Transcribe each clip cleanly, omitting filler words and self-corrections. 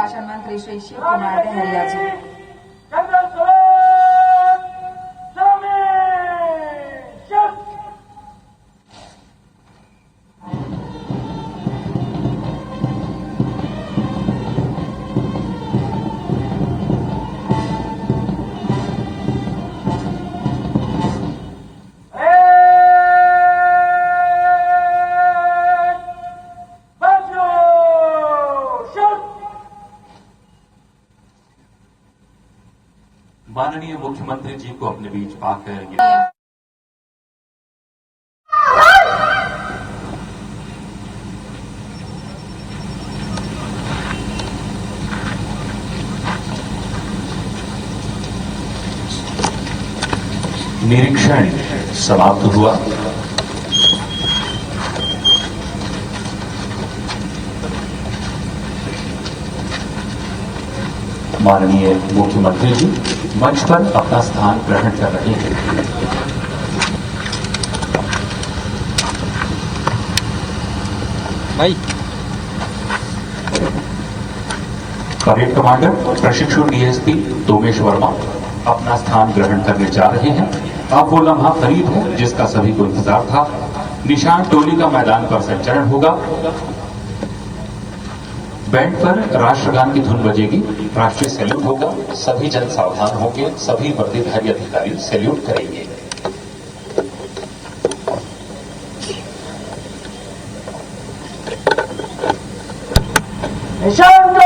शासन मंत्री श्री शिव कुमार डहरिया जी। माननीय मुख्यमंत्री जी को अपने बीच पाकर निरीक्षण समाप्त हुआ। माननीय मुख्यमंत्री जी मंच पर अपना स्थान ग्रहण कर रहे हैं। भाई परेड कमांडर प्रशिक्षु डीएसपी तोमेश वर्मा अपना स्थान ग्रहण करने जा रहे हैं। अब वो लम्हा करीब है जिसका सभी को इंतजार था। निशान टोली का मैदान पर संचरण होगा। बैंड पर राष्ट्रगान की धुन बजेगी। राष्ट्रीय सैल्यूट होगा। सभी जन सावधान होंगे। सभी वर्दीधारी अधिकारी सैल्यूट करेंगे। निशान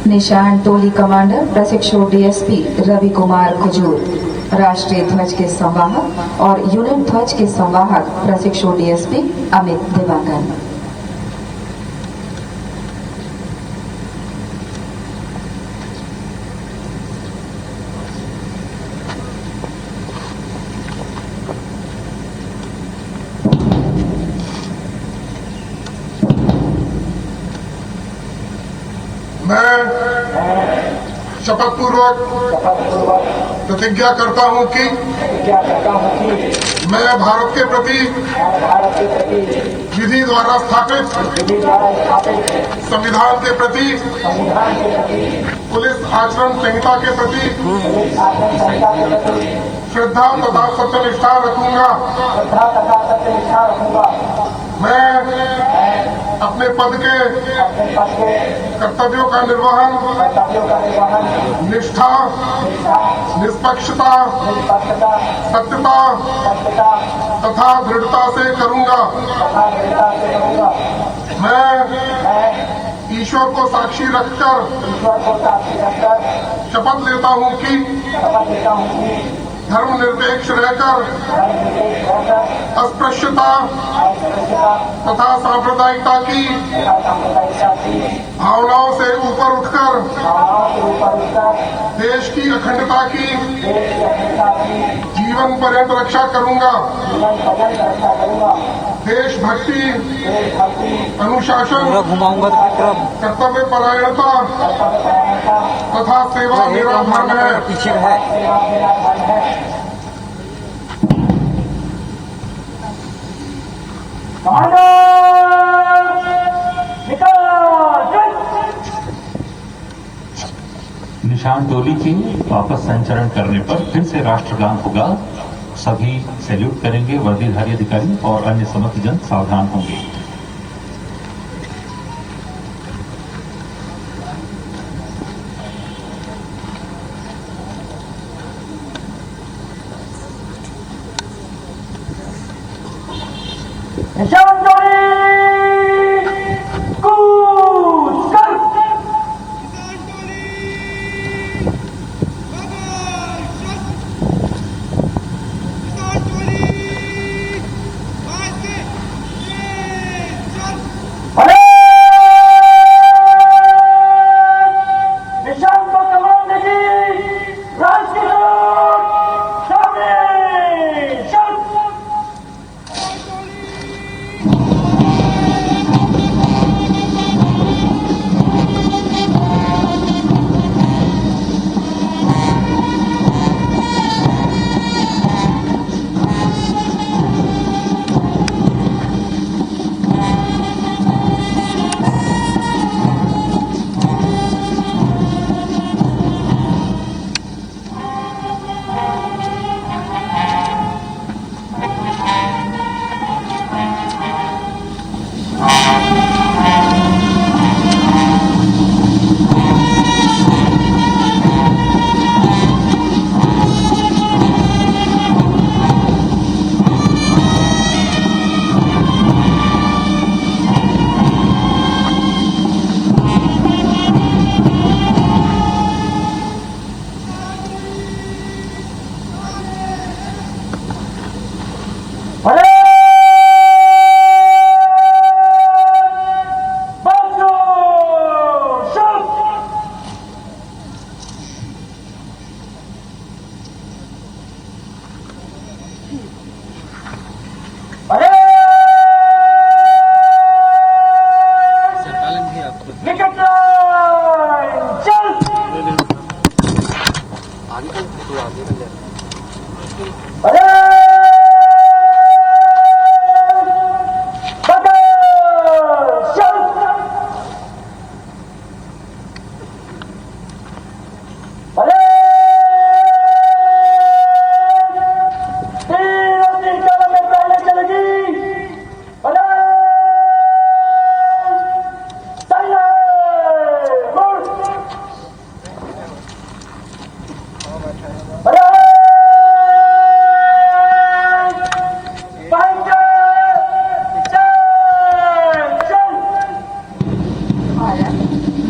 निशान टोली कमांडर प्रशिक्षु डीएसपी रवि कुमार कुजूर, राष्ट्रीय ध्वज के संवाहक और यूनिट ध्वज के संवाहक प्रशिक्षु डीएसपी अमित दिवाकर। मैं शपथ पूर्वक प्रतिज्ञा करता हूं कि मैं भारत के प्रति विधि द्वारा स्थापित संविधान के प्रति पुलिस आचरण संहिता के प्रति श्रद्धा तथा सत्यनिष्ठा रखूंगा। मैं अपने पद के कर्तव्यों का निर्वहन निष्ठा, निष्पक्षता, सत्यता तथा दृढ़ता से करूंगा। मैं ईश्वर को साक्षी रखकर शपथ लेता हूं कि धर्मनिरपेक्ष रहकर अस्पृश्यता तथा सांप्रदायिकता की भावनाओं से ऊपर उठकर देश की अखंडता की जीवन पर्यंत रक्षा करूंगा। देशभक्ति, अनुशासन, कर्तव्य परायणता तथा सेवा मेरा धर्म है। पीछे है निशान डोली के वापस संचरण करने पर फिर से राष्ट्रगान होगा। सभी सैल्यूट करेंगे, वर्दीधारी अधिकारी और अन्य समस्त जन सावधान होंगे।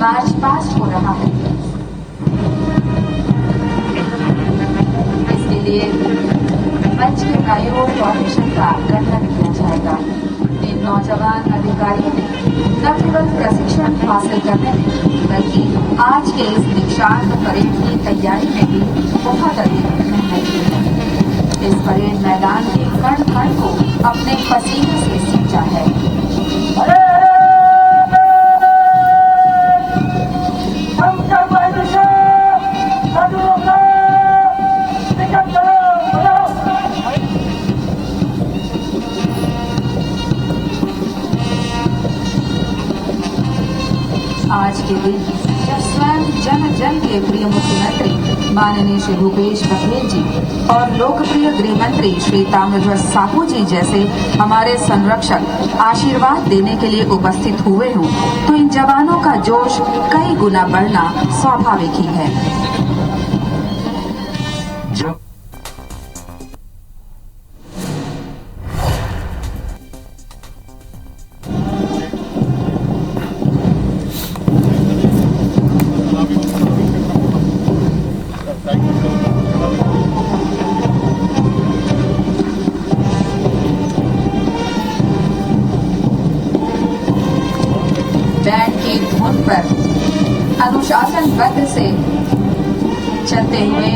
मार्च पास्ट हो रहा है। इसके लिए मंच के दाईं ओर फॉर्मेशन का गठन किया जाएगा। इन नौजवान अधिकारियों ने न केवल प्रशिक्षण हासिल करने में बल्कि आज के इस दीक्षांत परेड की तैयारी में भी बहुत अधिक मेहनत की है। इस परेड मैदान के कण कण को अपने पसीने से सींचा है। आज के दिन जब स्वयं जन जन के प्रिय मुख्यमंत्री माननीय श्री भूपेश बघेल जी और लोकप्रिय गृह मंत्री श्री ताम्रध्वज साहू जी जैसे हमारे संरक्षक आशीर्वाद देने के लिए उपस्थित हुए हों, तो इन जवानों का जोश कई गुना बढ़ना स्वाभाविक ही है। बैंड की धुन पर अनुशासनबद्ध से चलते हुए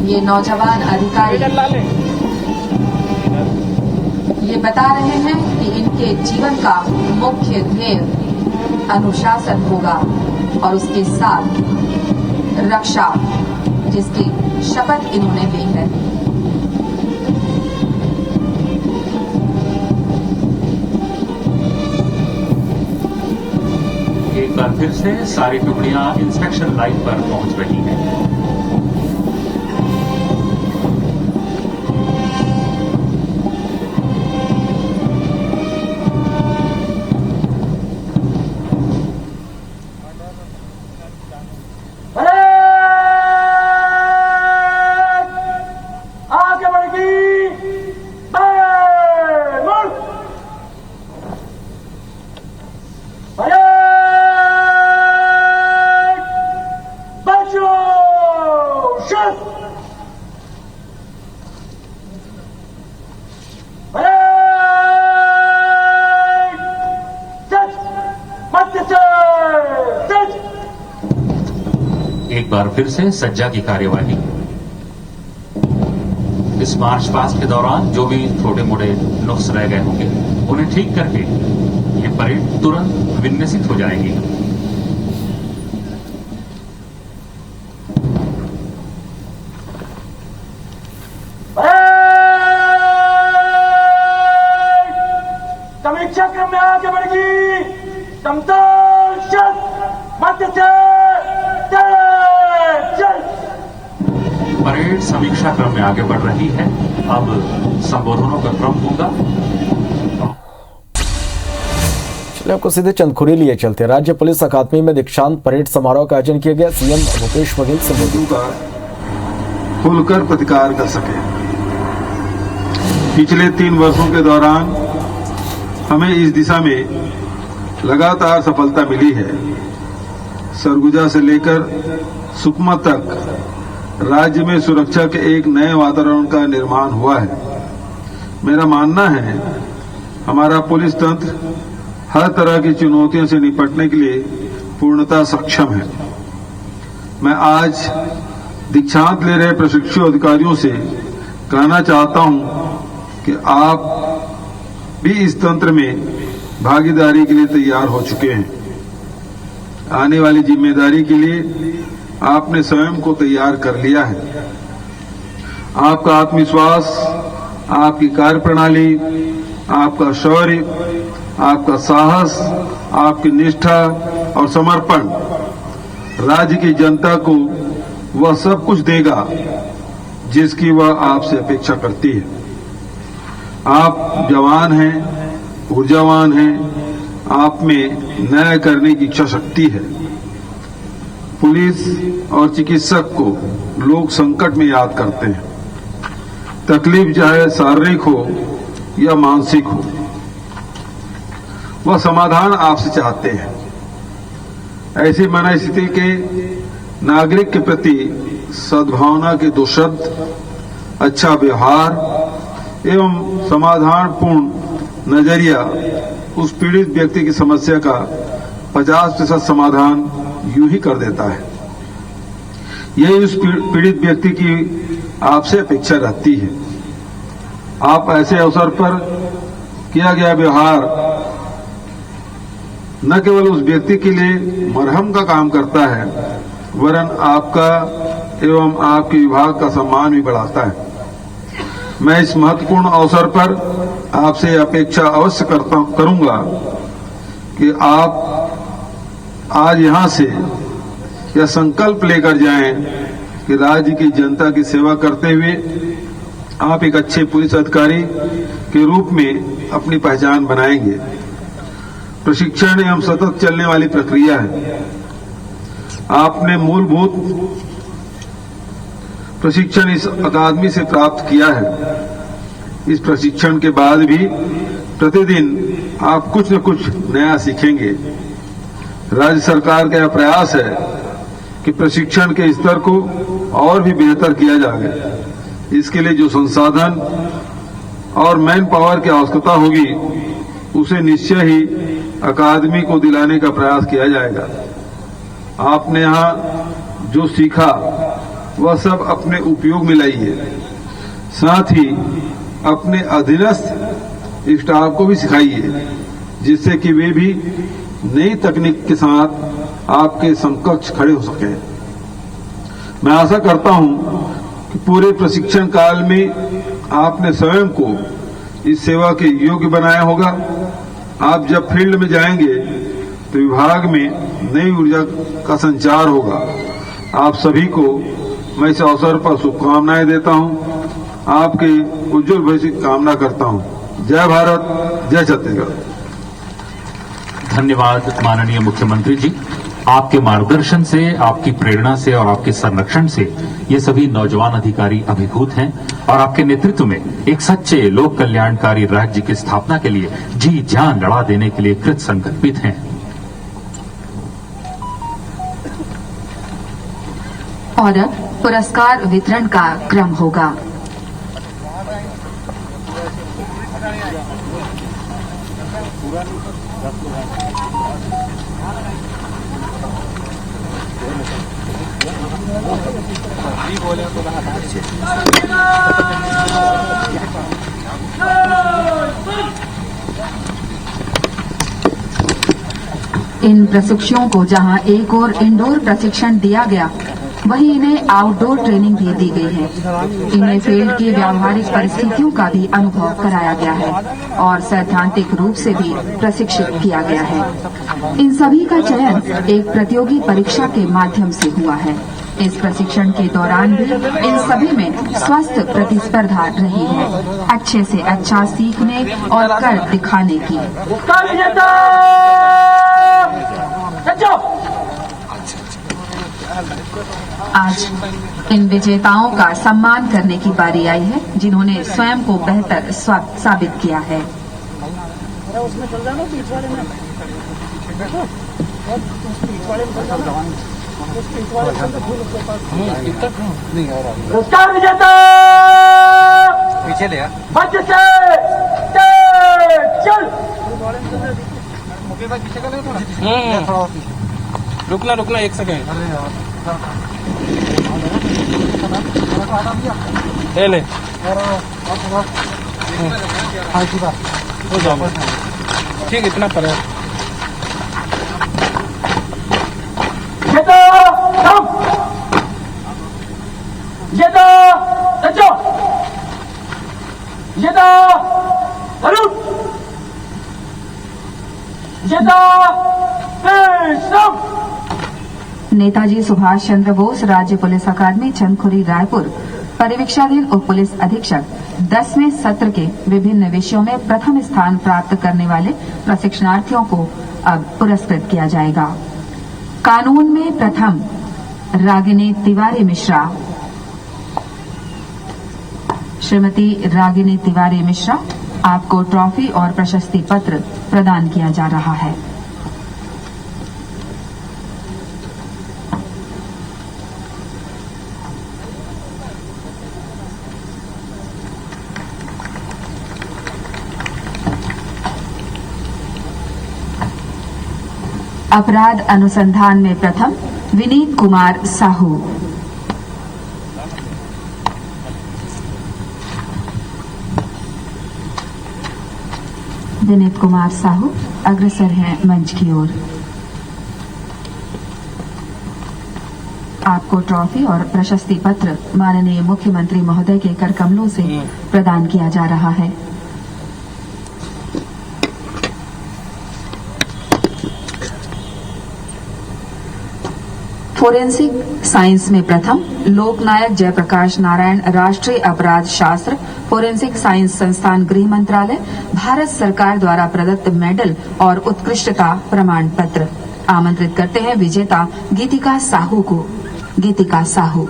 ये नौजवान अधिकारी ये बता रहे हैं कि इनके जीवन का मुख्य ध्येय अनुशासन होगा और उसके साथ रक्षा, जिसकी शपथ इन्होंने ली है। एक बार फिर से सारी टुकड़ियां इंस्पेक्शन लाइन पर पहुंच रही हैं। आगे बढ़ेगी एक बार फिर से सज्जा की कार्यवाही। इस मार्च पास्ट के दौरान जो भी छोटे मोटे नुक्स रह गए होंगे उन्हें ठीक करके ये परेड तुरंत विन्यसित हो जाएगी। समीक्षा क्रम में आगे बढ़ेगी। समतल शत मध्य से चल। परेड समीक्षा क्रम में आगे बढ़ रही है। अब संबोधनों का क्रम होगा। चलिए आपको सीधे चंदखुरी लिए चलते। राज्य पुलिस अकादमी में दीक्षांत परेड समारोह का आयोजन किया गया। सीएम भूपेश बघेल संबोधित का खुलकर प्रतिकार कर सके। पिछले 3 वर्षों के दौरान हमें इस दिशा में लगातार सफलता मिली है। सरगुजा से लेकर सुकमा तक राज्य में सुरक्षा के एक नए वातावरण का निर्माण हुआ है। मेरा मानना है हमारा पुलिस तंत्र हर तरह की चुनौतियों से निपटने के लिए पूर्णतः सक्षम है। मैं आज दीक्षांत ले रहे प्रशिक्षु अधिकारियों से कहना चाहता हूं कि आप भी इस तंत्र में भागीदारी के लिए तैयार हो चुके हैं। आने वाली जिम्मेदारी के लिए आपने स्वयं को तैयार कर लिया है। आपका आत्मविश्वास, आपकी कार्यप्रणाली, आपका शौर्य, आपका साहस, आपकी निष्ठा और समर्पण राज्य की जनता को वह सब कुछ देगा जिसकी वह आपसे अपेक्षा करती है। आप जवान हैं, ऊर्जावान हैं, आप में न्याय करने की इच्छा शक्ति है। पुलिस और चिकित्सक को लोग संकट में याद करते हैं। तकलीफ चाहे शारीरिक हो या मानसिक हो, वह समाधान आपसे चाहते हैं। ऐसी मनस्थिति के नागरिक के प्रति सद्भावना के 2 शब्द, अच्छा व्यवहार एवं समाधानपूर्ण नजरिया उस पीड़ित व्यक्ति की समस्या का 50% समाधान यूं ही कर देता है। यही उस पीड़ित व्यक्ति की आपसे अपेक्षा रहती है। आप ऐसे अवसर पर किया गया व्यवहार न केवल उस व्यक्ति के लिए मरहम का काम करता है, वरन आपका एवं आपके विभाग का सम्मान भी बढ़ाता है। मैं इस महत्वपूर्ण अवसर पर आपसे अपेक्षा अवश्य करूंगा कि आप आज यहाँ से यह संकल्प लेकर जाएं कि राज्य की जनता की सेवा करते हुए आप एक अच्छे पुलिस अधिकारी के रूप में अपनी पहचान बनाएंगे। प्रशिक्षण एवं सतत चलने वाली प्रक्रिया है। आपने मूलभूत प्रशिक्षण इस अकादमी से प्राप्त किया है। इस प्रशिक्षण के बाद भी प्रतिदिन आप कुछ न कुछ नया सीखेंगे। राज्य सरकार का यह प्रयास है कि प्रशिक्षण के स्तर को और भी बेहतर किया जाए। इसके लिए जो संसाधन और मैन पावर की आवश्यकता होगी उसे निश्चय ही अकादमी को दिलाने का प्रयास किया जाएगा। आपने यहाँ जो सीखा वह सब अपने उपयोग में लाइए, साथ ही अपने अधीनस्थ स्टाफ को भी सिखाइए, जिससे कि वे भी नई तकनीक के साथ आपके समकक्ष खड़े हो सकें। मैं आशा करता हूं कि पूरे प्रशिक्षण काल में आपने स्वयं को इस सेवा के योग्य बनाया होगा। आप जब फील्ड में जाएंगे तो विभाग में नई ऊर्जा का संचार होगा। आप सभी को मैं इस अवसर पर शुभकामनाएं देता हूं। आपके उज्जवल भविष्य की कामना करता हूं। जय भारत, जय छत्तीसगढ़। धन्यवाद माननीय मुख्यमंत्री जी। आपके मार्गदर्शन से, आपकी प्रेरणा से और आपके संरक्षण से ये सभी नौजवान अधिकारी अभिभूत हैं और आपके नेतृत्व में एक सच्चे लोक कल्याणकारी राज्य की स्थापना के लिए जी जान लड़ा देने के लिए कृत संकल्पित हैं। और अब पुरस्कार वितरण का क्रम होगा। इन प्रशिक्षुओं को जहां एक और इंडोर प्रशिक्षण दिया गया, वहीं इन्हें आउटडोर ट्रेनिंग भी दी गई है। इन्हें फील्ड की व्यावहारिक परिस्थितियों का भी अनुभव कराया गया है और सैद्धांतिक रूप से भी प्रशिक्षित किया गया है। इन सभी का चयन एक प्रतियोगी परीक्षा के माध्यम से हुआ है। इस प्रशिक्षण के दौरान भी इन सभी में स्वस्थ प्रतिस्पर्धा रही है, अच्छे से अच्छा सीखने और कर दिखाने की। आज इन विजेताओं का सम्मान करने की बारी आई है, जिन्होंने स्वयं को बेहतर साबित किया है। पुरस्कार विजेता पीछे ले मध्य से चल। रुकना 1 सेकेंड। ले ठीक, इतना पर है। नेताजी सुभाष चंद्र बोस राज्य पुलिस अकादमी चंदखुरी रायपुर परिवीक्षाधीन उप पुलिस अधीक्षक 10वें सत्र के विभिन्न विषयों में प्रथम स्थान प्राप्त करने वाले प्रशिक्षणार्थियों को अब पुरस्कृत किया जाएगा। कानून में प्रथम रागिनी तिवारी मिश्रा। श्रीमती रागिनी तिवारी मिश्रा, आपको ट्रॉफी और प्रशस्ति पत्र प्रदान किया जा रहा है। अपराध अनुसंधान में प्रथम विनीत कुमार साहू। विनीत कुमार साहू अग्रसर हैं मंच की ओर। आपको ट्रॉफी और प्रशस्ति पत्र माननीय मुख्यमंत्री महोदय के कर कमलों से प्रदान किया जा रहा है। फोरेंसिक साइंस में प्रथम लोकनायक जयप्रकाश नारायण राष्ट्रीय अपराध शास्त्र फोरेंसिक साइंस संस्थान गृह मंत्रालय भारत सरकार द्वारा प्रदत्त मेडल और उत्कृष्टता प्रमाण पत्र। आमंत्रित करते हैं विजेता गीतिका साहू को। गीतिका साहू।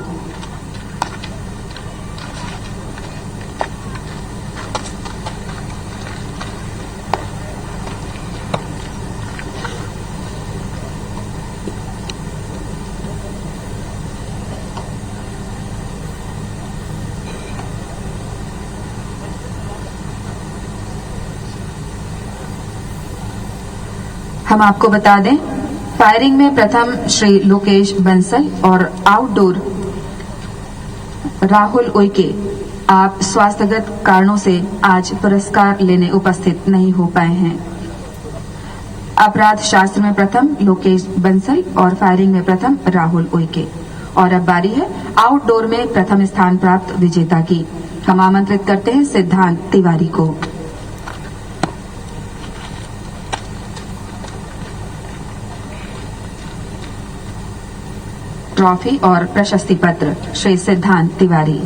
हम आपको बता दें, फायरिंग में प्रथम श्री लोकेश बंसल और आउटडोर राहुल उइके आप स्वास्थ्यगत कारणों से आज पुरस्कार लेने उपस्थित नहीं हो पाए हैं। अपराध शास्त्र में प्रथम लोकेश बंसल और फायरिंग में प्रथम राहुल उइके। और अब बारी है आउटडोर में प्रथम स्थान प्राप्त विजेता की। हम आमंत्रित करते हैं सिद्धांत तिवारी को। ट्रॉफी और प्रशस्ति पत्र श्री सिद्धांत तिवारी।